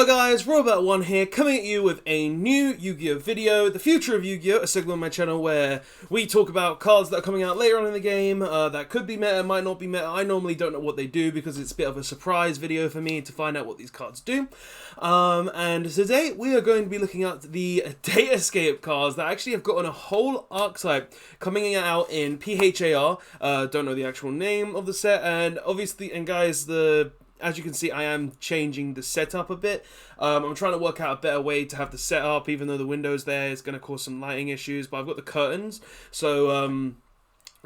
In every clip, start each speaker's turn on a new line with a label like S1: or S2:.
S1: Hello guys, Robot1 here, coming at you with a new Yu-Gi-Oh video, the future of Yu-Gi-Oh, a segment on my channel where we talk about cards that are coming out later on in the game, that could be meta, might not be meta. I normally don't know what they do because it's a bit of a surprise video for me to find out what these cards do. And today we are going to be looking at the Datascape cards that actually have gotten a whole archetype coming out in PHAR, don't know the actual name of the set, and obviously, and guys, as you can see, I am changing the setup a bit. I'm trying to work out a better way to have the setup, even though the window's there is going to cause some lighting issues, but I've got the curtains, so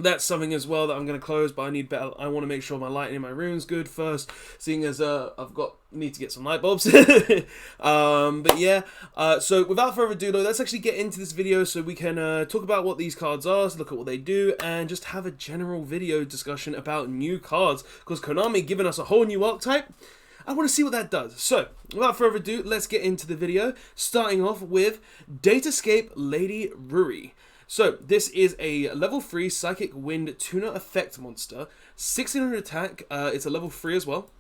S1: that's something as well that I'm going to close, but I want to make sure my lighting in my room is good first, seeing as need to get some light bulbs. But yeah, so without further ado though, let's actually get into this video so we can talk about what these cards are, look at what they do, and just have a general video discussion about new cards, because Konami giving us a whole new archetype. I want to see what that does. So, without further ado, let's get into the video, starting off with Datascape Lady Ruri. So, this is a level 3 Psychic Wind Tuner Effect monster, 1600 attack, it's a level 3 as well,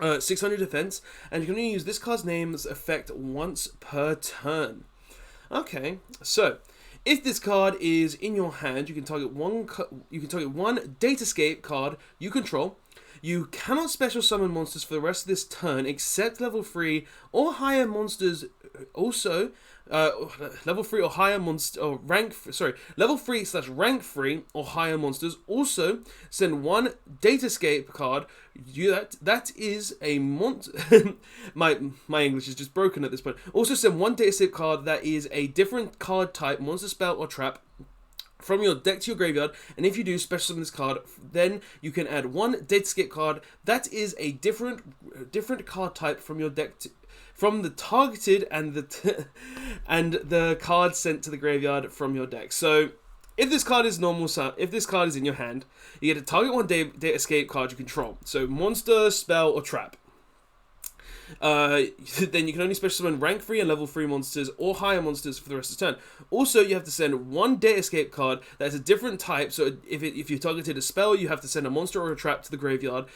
S1: 600 defense, and you can only use this card's name's effect once per turn. Okay, so, if this card is in your hand, you can target one Datascape card you control. You cannot special summon monsters for the rest of this turn except level 3 or higher monsters. Also, level 3 or higher monster or level 3/rank 3 or higher monsters. Also, send one Datascape card. That is a my English is just broken at this point. Also, send one Datascape card that is a different card type, monster, spell, or trap from your deck to your graveyard, and if you do special summon this card, then you can add one Datascape card that is a different card type from your deck from the targeted and the card sent to the graveyard from your deck. So if this card is if this card is in your hand, you get to target one Datascape card you control. So monster, spell, or trap. Then you can only special summon rank 3 and level 3 monsters or higher monsters for the rest of the turn. Also, you have to send one Datascape card that's a different type, so if you targeted a spell, you have to send a monster or a trap to the graveyard.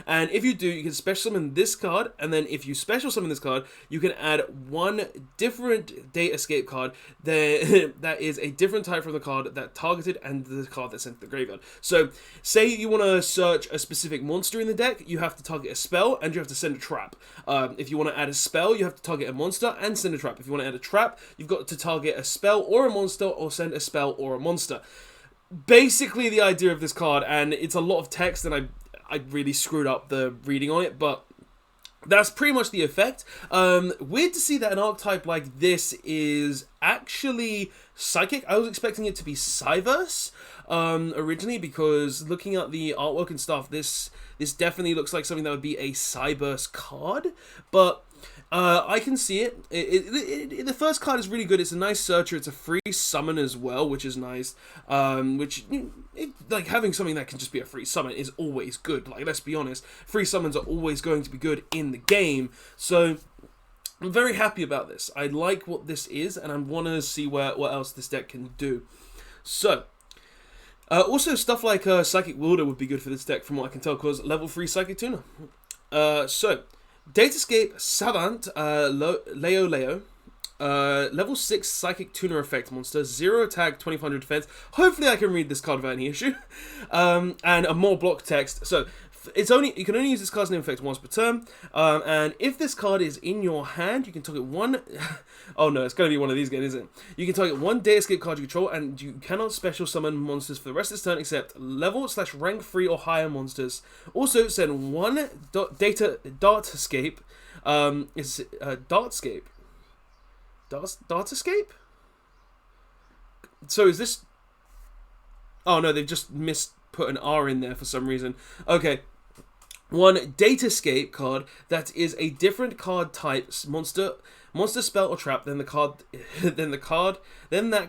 S1: And if you do, you can special summon this card, and then if you special summon this card, you can add one different Datascape card that is a different type from the card that targeted and the card that's sent to the graveyard. So, say you want to search a specific monster in the deck, you have to target a spell, and you have to send a trap. If you want to add a spell, you have to target a monster and send a trap. If you want to add a trap, you've got to target a spell or a monster, or send a spell or a monster. Basically, the idea of this card, and it's a lot of text, and I really screwed up the reading on it, but that's pretty much the effect. Weird to see that an archetype like this is actually psychic. I was expecting it to be Cyverse originally, because looking at the artwork and stuff, this definitely looks like something that would be a Cyverse card, but I can see it. The first card is really good. It's a nice searcher. It's a free summon as well, which is nice. Like having something that can just be a free summon is always good. Like, let's be honest, free summons are always going to be good in the game. So I'm very happy about this. I like what this is, and I want to see what else this deck can do. So, also stuff like Psychic Wielder would be good for this deck, from what I can tell, because level 3 Psychic Tuner. So, Datascape Savant Leo. Level 6 Psychic Tuner Effect monster, 0 attack, 2500 defense. Hopefully I can read this card without any issue. And a more block text. So you can only use this card's name effect once per turn. And if this card is in your hand, you can target one. Oh no, it's going to be one of these again, isn't it? You can target one Datascape card you control, and you cannot special summon monsters for the rest of this turn except level/rank 3 or higher monsters. Also, send one Datascape. Datascape? So is this... Oh no, they've just put an R in there for some reason. Okay. One Datascape card that is a different card type, monster, spell, or trap than that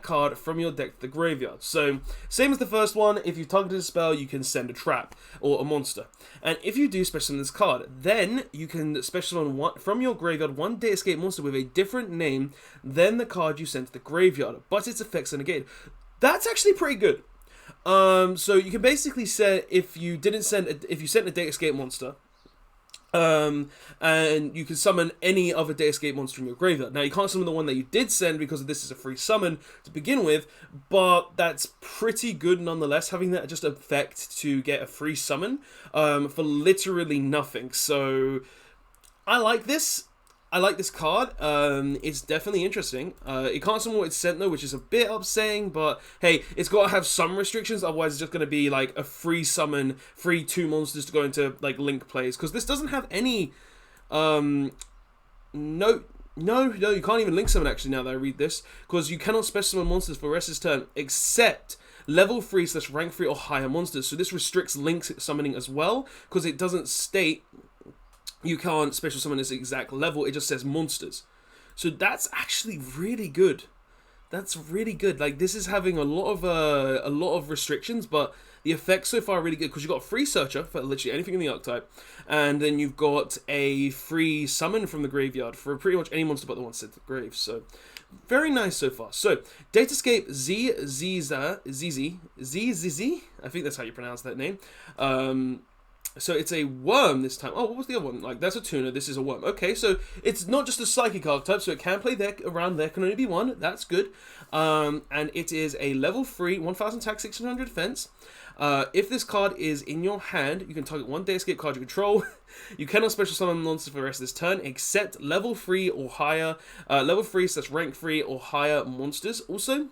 S1: card from your deck to the graveyard. So, same as the first one, if you targeted a spell, you can send a trap or a monster. And if you do special summon this card, then you can special summon from your graveyard one Datascape monster with a different name than the card you sent to the graveyard, but its effects are negated. That's actually pretty good. So you can basically say if you sent a Datascape monster, And you can summon any other Datascape monster in your graveyard. Now, you can't summon the one that you did send because this is a free summon to begin with, but that's pretty good nonetheless, having that just effect to get a free summon for literally nothing. So, I like this. I like this card. It's definitely interesting. It can't summon what it's sent though, which is a bit upsetting, but hey, it's got to have some restrictions, otherwise it's just going to be like a free summon, free 2 monsters to go into like link plays, because this doesn't have any, no, you can't even link summon actually now that I read this, because you cannot special summon monsters for the rest of this turn, except level 3 / rank 3 or higher monsters, so this restricts link summoning as well, because it doesn't state you can't special summon this exact level, it just says monsters. So that's actually really good. That's really good. Like, this is having a lot of restrictions, but the effects so far are really good, because you've got a free searcher for literally anything in the archetype, and then you've got a free summon from the graveyard for pretty much any monster but the one sent to the grave. So very nice so far. So Datascape ZZ, I think that's how you pronounce that name. So it's a worm this time. Oh, what was the other one? Like, that's a tuna, this is a worm. Okay, so it's not just a psychic archetype, so it can play there, around there, can only be one. That's good. And it is a level 3, 1000 attack, 600 defense. If this card is in your hand, you can target one Datascape card you control. You cannot special summon monsters for the rest of this turn, except level 3 or higher, level 3 / rank 3 or higher monsters. Also,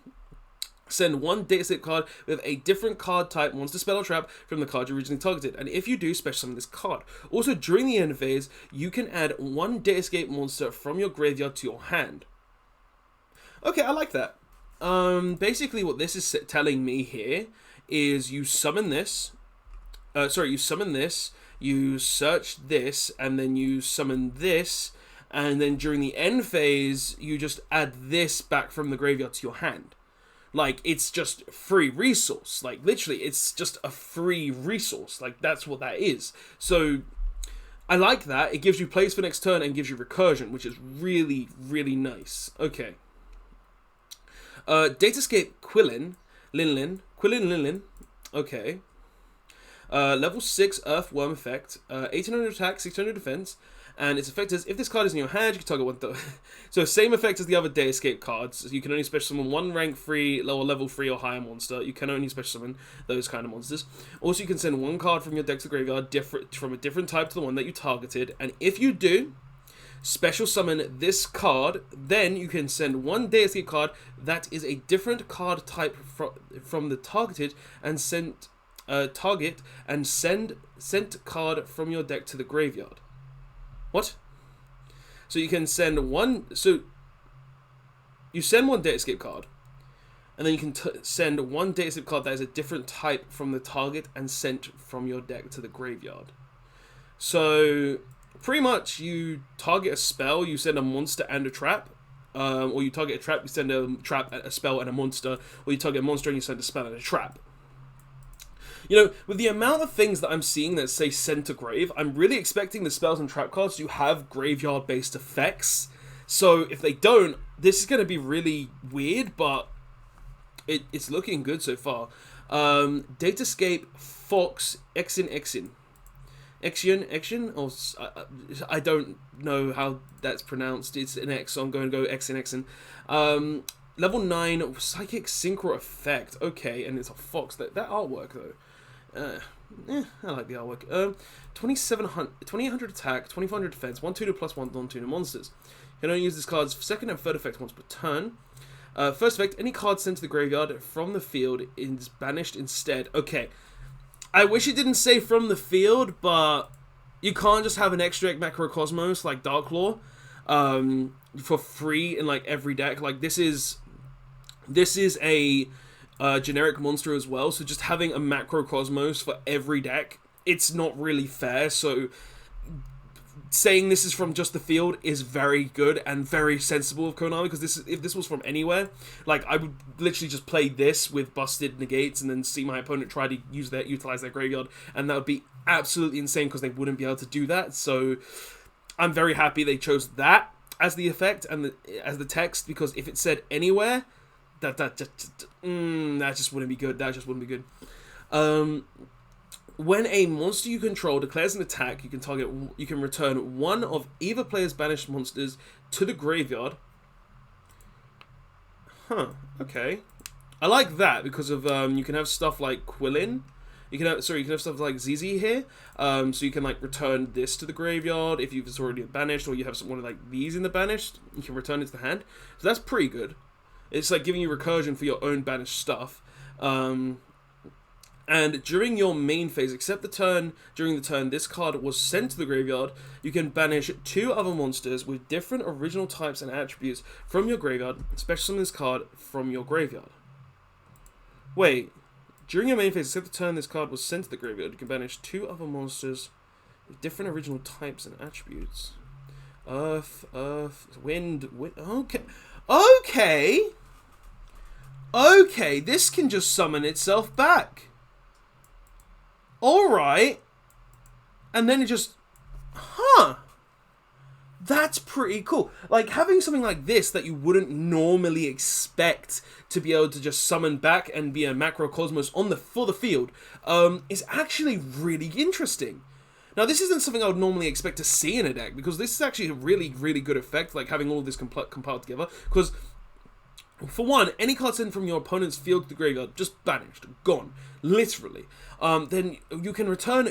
S1: send one Datascape card with a different card type, monster, spell, or trap from the card you originally targeted. And if you do, special summon this card. Also, during the end phase, you can add one Datascape monster from your graveyard to your hand. Okay, I like that. Basically, what this is telling me here is you summon this. You summon this, you search this, and then you summon this, and then during the end phase, you just add this back from the graveyard to your hand. Like, it's just free resource. Like, literally, it's just a free resource. Like, that's what that is. So, I like that. It gives you plays for next turn and gives you recursion, which is really, really nice. Okay. Datascape Quillin. Okay. Level 6 Earthworm effect. 1800 attack, 600 defense. And its effect is, if this card is in your hand, you can target one. So same effect as the other Datascape cards. You can only special summon one rank 3 or level 3 or higher monster. You can only special summon those kind of monsters. Also, you can send one card from your deck to the graveyard from a different type to the one that you targeted. And if you do, special summon this card, then you can send one Datascape card that is a different card type from the targeted and sent card from your deck to the graveyard. What? So you can send one. So you send one Datascape card, and then you can send one Datascape card that is a different type from the target and sent from your deck to the graveyard. So pretty much, you target a spell, you send a monster and a trap, or you target a trap, you send a trap, a spell, and a monster, or you target a monster and you send a spell and a trap. You know, with the amount of things that I'm seeing that say send to grave, I'm really expecting the spells and trap cards to have graveyard-based effects. So if they don't, this is going to be really weird, but it's looking good so far. Datascape Fox Exion, or I don't know how that's pronounced. It's an X, so I'm going to go Exin. Level 9 Psychic Synchro effect. Okay, and it's a fox. That artwork though. I like the artwork. 2800 attack, 2400 defense, 1/2 plus 1 non-tuner monsters. You can only use this card's second and third effect once per turn. First effect, any card sent to the graveyard from the field is banished instead. Okay. I wish it didn't say from the field, but you can't just have an extra Macrocosmos like Darklaw for free in like every deck. Like, this is a generic monster as well, so just having a Macrocosmos for every deck, it's not really fair. So saying this is from just the field is very good and very sensible of Konami, because if this was from anywhere, like, I would literally just play this with busted negates and then see my opponent try to utilize their graveyard, and that would be absolutely insane because they wouldn't be able to do that. So I'm very happy they chose that as the effect and as the text, because if it said anywhere, that just wouldn't be good. That just wouldn't be good. When a monster you control declares an attack, you can return one of either player's banished monsters to the graveyard. Huh, okay. I like that because of you can have stuff like Quillin. You can have stuff like ZZ here. So you can like return this to the graveyard if it's already banished, or you have one of like these in the banished. You can return it to the hand. So that's pretty good. It's like giving you recursion for your own banished stuff. And during your main phase, during the turn this card was sent to the graveyard, you can banish 2 other monsters with different original types and attributes from your graveyard, special summon this card from your graveyard. Wait, during your main phase, except the turn this card was sent to the graveyard, you can banish 2 other monsters with different original types and attributes. Earth, wind, Okay, this can just summon itself back. Alright. And then it just... Huh. That's pretty cool. Like, having something like this that you wouldn't normally expect to be able to just summon back and be a macrocosmos for the field is actually really interesting. Now, this isn't something I would normally expect to see in a deck, because this is actually a really, really good effect, like having all of this compiled together, because... For one, any card sent from your opponent's field to the graveyard, just banished, gone, literally. Then you can return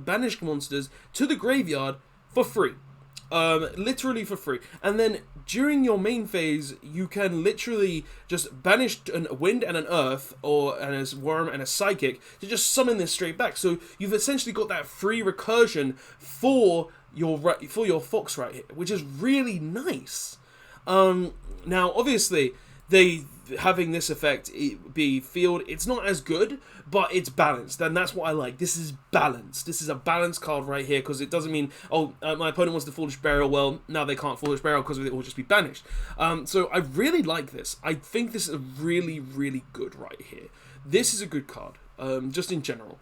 S1: banished monsters to the graveyard for free, literally for free. And then during your main phase, you can literally just banish a wind and an earth, and a worm and a psychic to just summon this straight back. So you've essentially got that free recursion for your fox right here, which is really nice. Now, obviously, having this effect be field, it's not as good, but it's balanced, and that's what I like. This is balanced. This is a balanced card right here, because it doesn't mean, my opponent wants the Foolish Burial, well, now they can't Foolish Burial because it will just be banished. So I really like this. I think this is really, really good right here. This is a good card, just in general.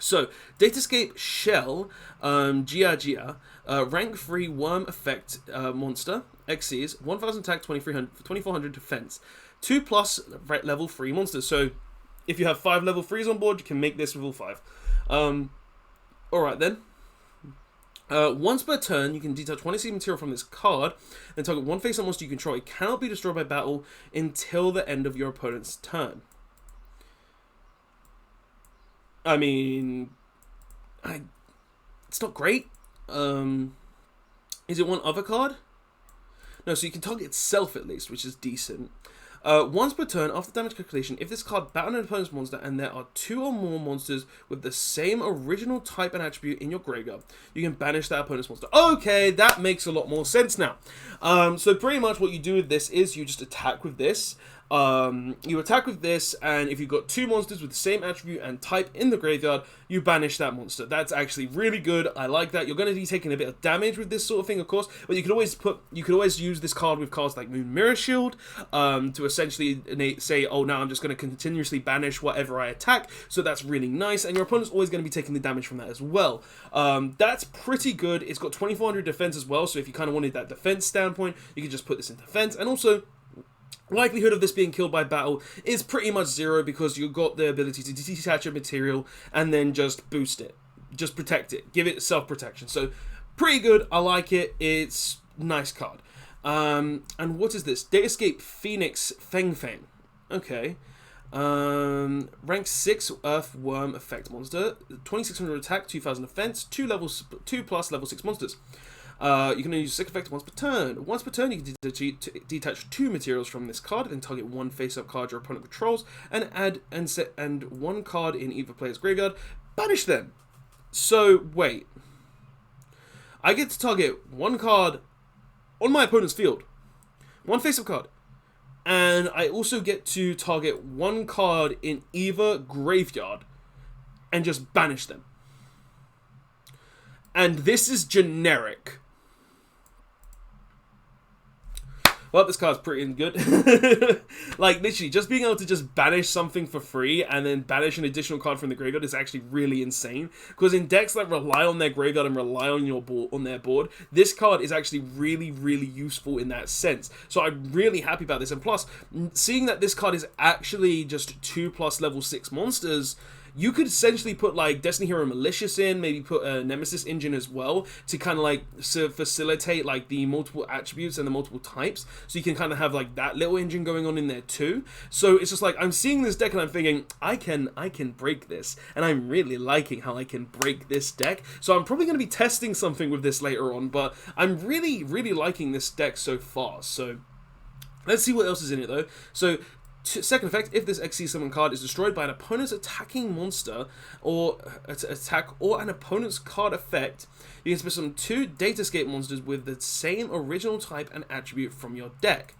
S1: So, Datascape Shell, Yugioh, rank 3 worm effect monster, XCs, 1000 attack, 2400 defense, 2+ level 3 monsters. So, if you have 5 level 3s on board, you can make this level 5. Alright then. Once per turn, you can detach 1 material from this card, and target one face-up monster you control. It cannot be destroyed by battle until the end of your opponent's turn. I mean, it's not great. Is it one other card? No, so you can target itself at least, which is decent. Once per turn, after damage calculation, if this card battled an opponent's monster and there are 2 or more monsters with the same original type and attribute in your graveyard, you can banish that opponent's monster. Okay, that makes a lot more sense now. So pretty much what you do with this is you just attack with this. You attack with this, and if you've got 2 monsters with the same attribute and type in the graveyard, you banish that monster. That's actually really good. I like that. You're going to be taking a bit of damage with this sort of thing, of course, but you could always use this card with cards like Moon Mirror Shield to essentially say, oh, now I'm just going to continuously banish whatever I attack. So that's really nice, and your opponent's always going to be taking the damage from that as well. That's pretty good. It's got 2400 defense as well, so if you kind of wanted that defense standpoint, you can just put this in defense, and also likelihood of this being killed by battle is pretty much 0, because you've got the ability to detach a material and then just boost it. Just protect it. Give it self-protection. So, pretty good. I like it. It's a nice card. And what is this? Datascape Phoenix Feng Feng. Okay. Rank 6 Earthworm Effect Monster. 2600 attack, 2000 defense, 2+ level 6 monsters. You can use 6 effect once per turn. Once per turn, you can detach 2 materials from this card, then target 1 face-up card your opponent controls, and add and 1 card in either player's graveyard. Banish them. So wait, I get to target 1 card on my opponent's field, 1 face-up card, and I also get to target 1 card in either graveyard, and just banish them. And this is generic. Well, this card's pretty good. Like, literally, just being able to just banish something for free and then banish an additional card from the graveyard is actually really insane. Because in decks that rely on their graveyard and rely on their board, this card is actually really, really useful in that sense. So I'm really happy about this. And plus, seeing that this card is actually just 2+ level 6 monsters you could essentially put like Destiny Hero Malicious in, maybe put a Nemesis engine as well to kind of like facilitate like the multiple attributes and the multiple types, so you can kind of have like that little engine going on in there too. So it's just like I'm seeing this deck and I'm thinking I can break this, and I'm really liking how I can break this deck. So I'm probably going to be testing something with this later on, but I'm really liking this deck so far. So let's see what else is in it though. So second effect, if this XC summon card is destroyed by an opponent's attacking monster or attack or an opponent's card effect, you can summon 2 Datascape monsters with the same original type and attribute from your deck.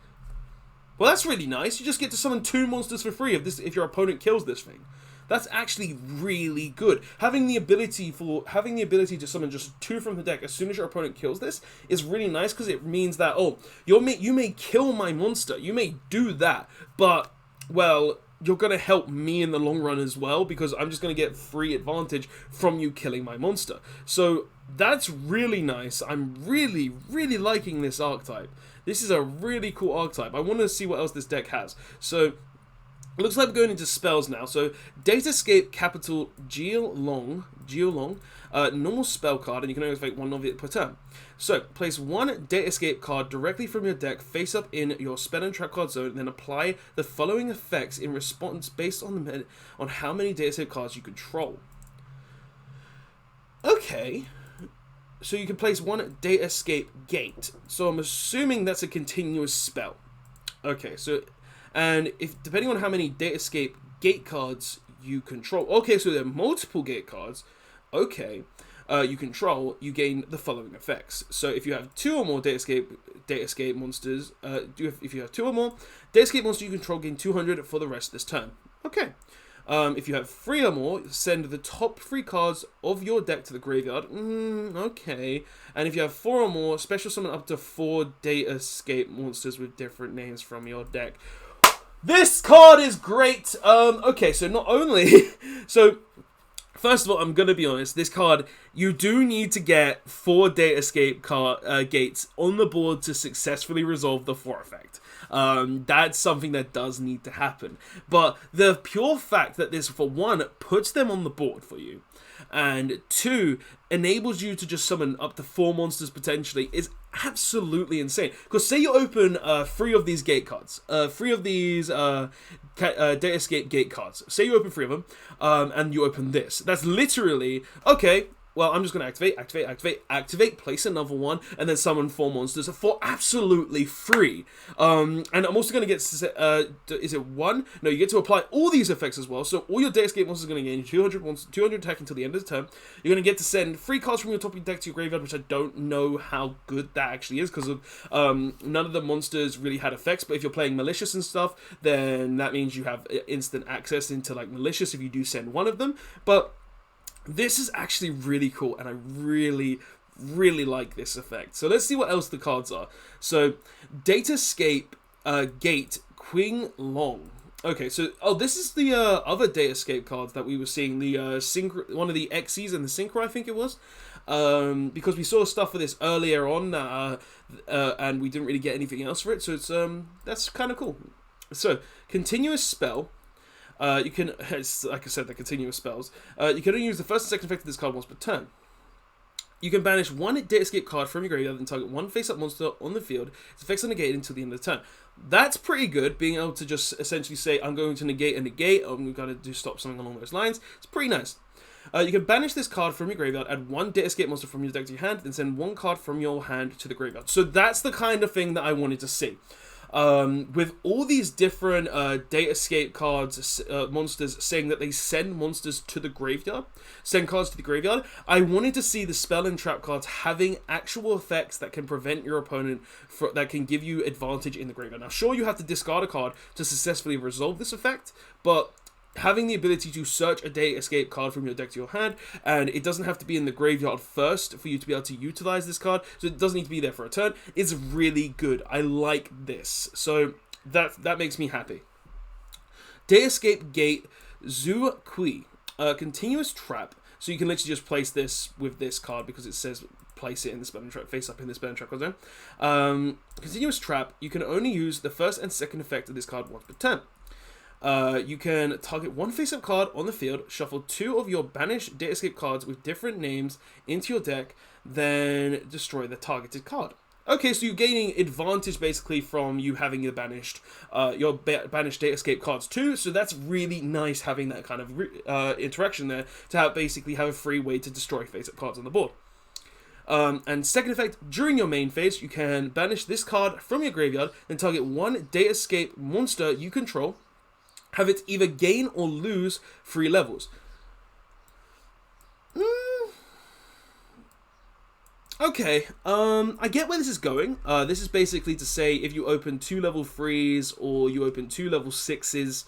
S1: Well, that's really nice. You just get to summon 2 monsters for free if your opponent kills this thing. That's actually really good. Having the ability to summon just 2 from the deck as soon as your opponent kills this is really nice, because it means that, oh, you may kill my monster, you may do that, but, well, you're going to help me in the long run as well, because I'm just going to get free advantage from you killing my monster. So that's really nice. I'm really liking this archetype. This is a really cool archetype. I want to see what else this deck has. So it looks like we're going into spells now. So Datascape capital Yugioh, normal spell card, and you can only activate 1 of it per turn. So place 1 Datascape card directly from your deck face up in your spell and trap card zone, and then apply the following effects in response based on how many Datascape cards you control. Okay. So you can place 1 Datascape gate. So I'm assuming that's a continuous spell. Okay, so and if depending on how many Datascape gate cards you control, okay, so there are multiple gate cards, okay, you control, you gain the following effects. So if you have 2 or more Datascape monsters, if you have 2 or more Datascape monsters you control, gain 200 for the rest of this turn. Okay. If you have 3 or more, send the top 3 cards of your deck to the graveyard. Okay. And if you have 4 or more, special summon up to 4 Datascape monsters with different names from your deck. This card is great! Okay, so not only... so, first of all, I'm gonna be honest, this card, you do need to get 4 Datascape gates on the board to successfully resolve the 4 effect. That's something that does need to happen. But the pure fact that this, for 1, puts them on the board for you, and 2, enables you to just summon up to 4 monsters potentially, is absolutely insane. Because say you open 3 of these gate cards, 3 of these Datascape gate cards. Say you open 3 of them, and you open this. That's literally, okay, well, I'm just going to activate, place another one, and then summon 4 monsters for absolutely free. And I'm also going to get, is it 1? No, you get to apply all these effects as well. So all your Datascape monsters are going to gain 200 attack until the end of the turn. You're going to get to send 3 cards from your top of your deck to your graveyard, which I don't know how good that actually is, because of none of the monsters really had effects. But if you're playing Malicious and stuff, then that means you have instant access into like Malicious if you do send 1 of them. But this is actually really cool, and I really like this effect. So let's see what else the cards are. So Datascape Gate Queen Long. Okay, so this is the other Datascape cards that we were seeing, the one of the XCs and the Synchro, I think it was, because we saw stuff for this earlier on, and we didn't really get anything else for it. So it's that's kind of cool. So continuous spell. You can, like I said, the continuous spells. You can only use the first and second effect of this card once per turn. You can banish 1 Datascape card from your graveyard and target 1 face-up monster on the field. Its effects are negated until the end of the turn. That's pretty good, being able to just essentially say, I'm going to negate a negate, or I'm going to stop something along those lines. It's pretty nice. You can banish this card from your graveyard, add 1 Datascape monster from your deck to your hand, then send 1 card from your hand to the graveyard. So that's the kind of thing that I wanted to see. With all these different Datascape cards, monsters saying that they send monsters to the graveyard, send cards to the graveyard, I wanted to see the spell and trap cards having actual effects that can prevent your opponent, that can give you advantage in the graveyard. Now, sure, you have to discard a card to successfully resolve this effect, but having the ability to search a Datascape card from your deck to your hand, and it doesn't have to be in the graveyard first for you to be able to utilize this card, so it doesn't need to be there for a turn, is really good. I like this. So that makes me happy. Datascape Gate Zhu Kui. Continuous trap. So you can literally just place this with this card because it says place it in the spell and trap, face up in the spell and trap card zone. Continuous trap. You can only use the first and second effect of this card once per turn. you can target one face-up card on the field, shuffle 2 of your banished Datascape cards with different names into your deck, then destroy the targeted card. Okay, so you're gaining advantage basically from you having your banished Datascape cards too. So that's really nice having that kind of interaction there to basically have a free way to destroy face-up cards on the board. And second effect, during your main phase, you can banish this card from your graveyard, then target one Datascape monster you control, have it either gain or lose 3 levels. Okay, I get where this is going. This is basically to say if you open 2 level 3s or you open 2 level 6s,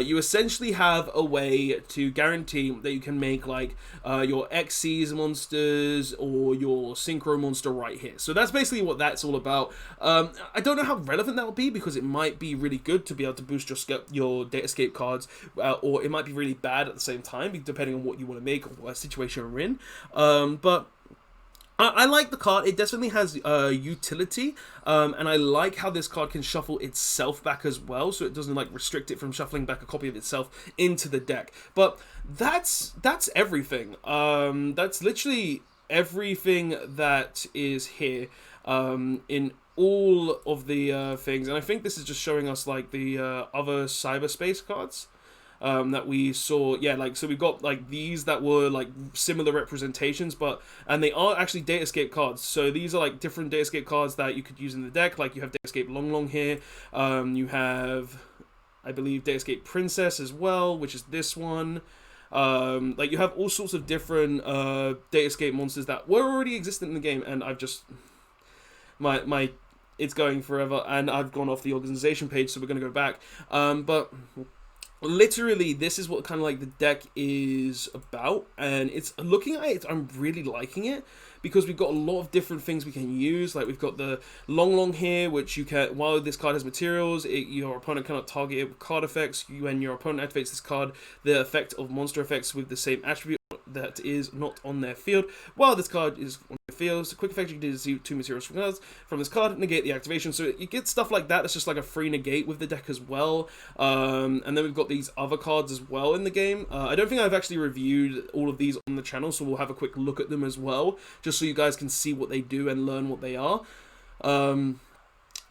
S1: you essentially have a way to guarantee that you can make like your Xyz monsters or your Synchro monster right here. So that's basically what that's all about. I don't know how relevant that will be because it might be really good to be able to boost your Datascape cards, or it might be really bad at the same time, depending on what you want to make or what situation you're in. But I like the card. It definitely has utility, and I like how this card can shuffle itself back as well, so it doesn't like restrict it from shuffling back a copy of itself into the deck. But that's everything. That's literally everything that is here in all of the things, and I think this is just showing us like the other cyberspace cards. That we saw, yeah, like, so we've got, like, these that were, like, similar representations, and they are actually Datascape cards, so these are, like, different Datascape cards that you could use in the deck, like, you have Datascape Long here, you have, I believe, Datascape Princess as well, which is this one, like, you have all sorts of different, Datascape monsters that were already existent in the game, and I've just, it's going forever, and I've gone off the organization page, so we're gonna go back, but literally, this is what kind of like the deck is about, and it's looking at it, I'm really liking it because we've got a lot of different things we can use. Like we've got the long here, which you can, while this card has materials, your opponent cannot target it with card effects. When your opponent activates this card, the effect of monster effects with the same attribute that is not on their field. While this card is on your field, so quick effect, you can do 2 materials from this card, negate the activation. So you get stuff like that. That's just like a free negate with the deck as well. And then we've got these other cards as well in the game. I don't think I've actually reviewed all of these on the channel, so we'll have a quick look at them as well, just so you guys can see what they do and learn what they are.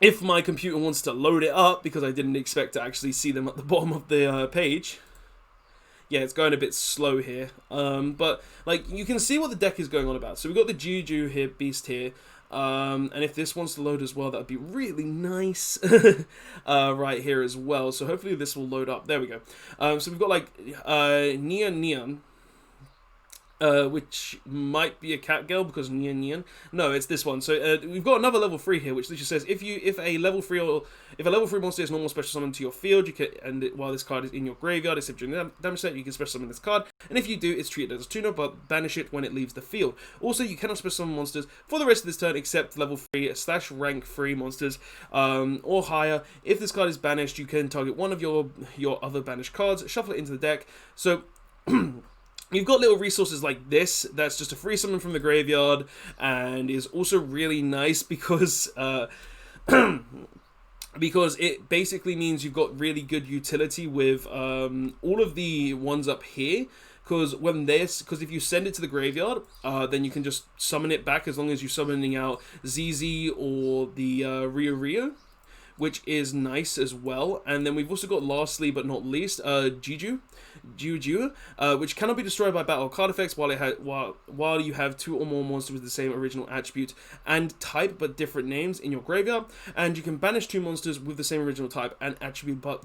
S1: If my computer wants to load it up, because I didn't expect to actually see them at the bottom of the page. Yeah, it's going a bit slow here, but like you can see what the deck is going on about. So we've got the Yugioh here, beast here, and if this wants to load as well, that would be really nice right here as well. So hopefully this will load up. There we go. So we've got like Neon, which might be a cat girl because Neon. No, it's this one. So we've got another level 3 here, which literally says if a level 3 monster is normal special summon to your field, you can while this card is in your graveyard, except during the damage set, you can special summon this card, and if you do, it's treated as a tuner, but banish it when it leaves the field. Also, you cannot special summon monsters for the rest of this turn except level 3/rank 3 monsters or higher. If this card is banished, you can target one of your other banished cards, shuffle it into the deck. So you've got little resources like this, that's just a free summon from the graveyard, and is also really nice because because it basically means you've got really good utility with all of the ones up here, because if you send it to the graveyard, then you can just summon it back as long as you're summoning out ZZ or the Rio, which is nice as well. And then we've also got, lastly but not least, Yugioh, which cannot be destroyed by battle card effects while you have 2 or more monsters with the same original attribute and type but different names in your graveyard, and you can banish 2 monsters with the same original type and attribute but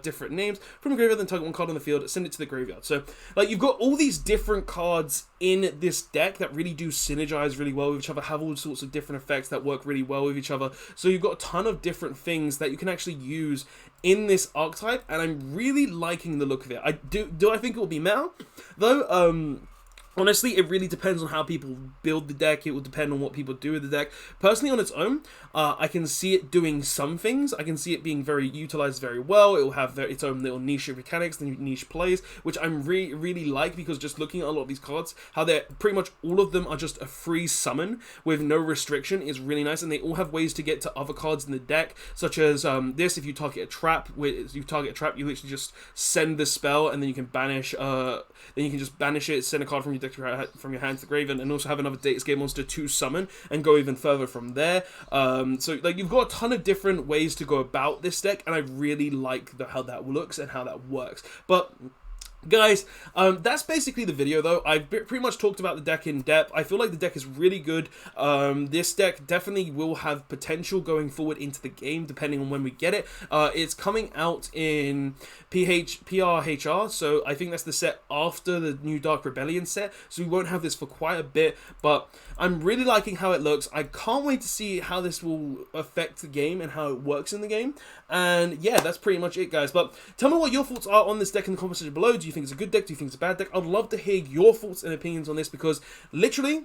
S1: different names from the graveyard, then target 1 card on the field, send it to the graveyard. So like you've got all these different cards in this deck that really do synergize really well with each other, have all sorts of different effects that work really well with each other. So you've got a ton of different things that you can actually use in this archetype, and I'm really liking the look of it. Do I think it will be meta? Though, Honestly, it really depends on how people build the deck. It will depend on what people do with the deck. Personally, on its own, I can see it doing some things. I can see it being utilized very well. It will have its own little niche mechanics, the niche plays, which I'm really like, because just looking at a lot of these cards, how they're pretty much all of them are just a free summon with no restriction is really nice, and they all have ways to get to other cards in the deck, such as this. If you target a trap, you literally just send the spell, and then you can banish. Then you can just banish it, send a card from your from your hand to the grave, and also have another Datascape monster to summon and go even further from there. So like, you've got a ton of different ways to go about this deck, and I really like how that looks and how that works. But guys, that's basically the video though. I've pretty much talked about the deck in depth. I feel like the deck is really good. This deck definitely will have potential going forward into the game, depending on when we get it. It's coming out in PRHR, so I think that's the set after the new Dark Rebellion set, so we won't have this for quite a bit, but I'm really liking how it looks. I can't wait to see how this will affect the game and how it works in the game. And yeah, that's pretty much it, guys. But tell me what your thoughts are on this deck in the comments section below. Do you think it's a good deck? Do you think it's a bad deck? I'd love to hear your thoughts and opinions on this, because literally,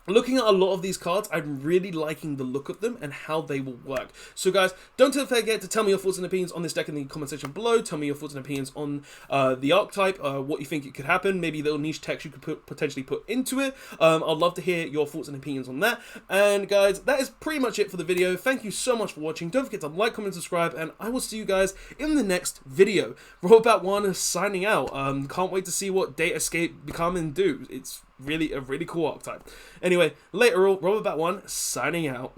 S1: looking at a lot of these cards, I'm really liking the look of them and how they will work. So guys, don't forget to tell me your thoughts and opinions on this deck in the comment section below. Tell me your thoughts and opinions on the archetype, what you think it could happen, maybe little niche text you could potentially put into it. I'd love to hear your thoughts and opinions on that. And guys, that is pretty much it for the video. Thank you so much for watching. Don't forget to like, comment, subscribe, and I will see you guys in the next video. Robot1 signing out. Can't wait to see what Datascape become and do. It's really a really cool archetype. Anyway, later all, Robot1 signing out.